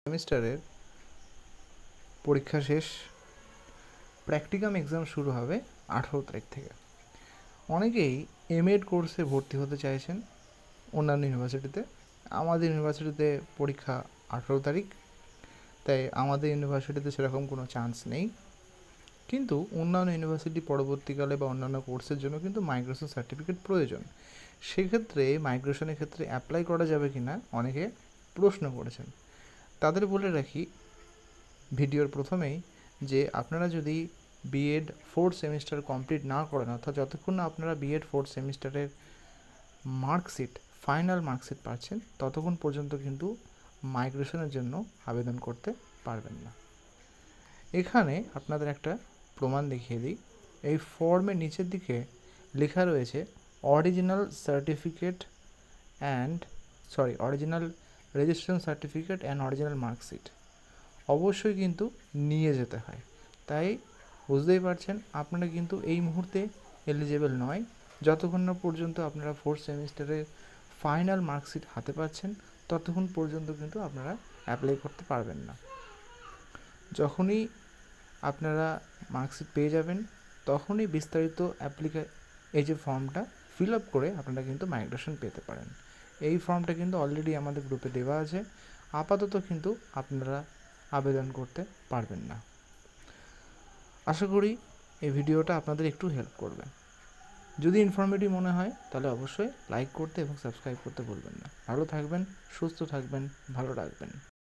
সেমিস্টারের পরীক্ষা শেষ, প্র্যাকটিকাম এক্সাম শুরু হবে 18 তারিখ থেকে। অনেকেই এমএড কোর্সে ভর্তি হতে চাইছেন অন্যান্য ইউনিভার্সিটিতে। আমাদের ইউনিভার্সিটিতে পরীক্ষা 18 তারিখ, তাই আমাদের ইউনিভার্সিটিতে সেরকম কোনো চান্স নেই। কিন্তু অন্যান্য ইউনিভার্সিটি পরবর্তীকালে বা অন্যান্য কোর্সের জন্য কিন্তু মাইগ্রেশন সার্টিফিকেট প্রয়োজন। সেক্ষেত্রে মাইগ্রেশনের ক্ষেত্রে অ্যাপ্লাই করা যাবে কি না অনেকে প্রশ্ন করেছেন। তাদের বলে রাখি ভিডিওর প্রথমেই যে আপনারা যদি বিএড 4th সেমিস্টার কমপ্লিট না করেন, অর্থাৎ যতক্ষণ না আপনারা বিএড 4th সেমিস্টারের মার্কশিট ফাইনাল মার্কশিট পাচ্ছেন ততক্ষণ পর্যন্ত কিন্তু মাইগ্রেশনের জন্য আবেদন করতে পারবেন না। এখানে আপনাদের একটা প্রমাণ দেখিয়ে দিই। এই ফর্মের নিচের দিকে লেখা রয়েছে original registration certificate and original marksheet অবশ্যই কিন্তু নিয়ে যেতে হয়। তাই বুঝতেই পারছেন আপনারা কিন্তু এই মুহূর্তে এলিজেবল নয় যতক্ষণ না পর্যন্ত আপনারা 4th সেমিস্টারের ফাইনাল মার্কশিট হাতে পাচ্ছেন ততক্ষণ পর্যন্ত কিন্তু আপনারা অ্যাপ্লাই করতে পারবেন না। যখনই আপনারা মার্কশিট পেয়ে যাবেন তখনই বিস্তারিত এই যে ফর্মটা ফিল আপ করে আপনারা কিন্তু মাইগ্রেশন পেতে পারেন। এই ফর্মটা কিন্তু অলরেডি আমাদের গ্রুপে দেওয়া আছে। আপাতত কিন্তু আপনারা আবেদন করতে পারবেন না। আশা করি এই ভিডিওটা আপনাদের একটু হেল্প করবে। যদি ইনফরমেটিভ মনে হয় তাহলে অবশ্যই লাইক করতে এবং সাবস্ক্রাইব করতে ভুলবেন না। ভালো থাকবেন, সুস্থ থাকবেন, ভালো রাখবেন।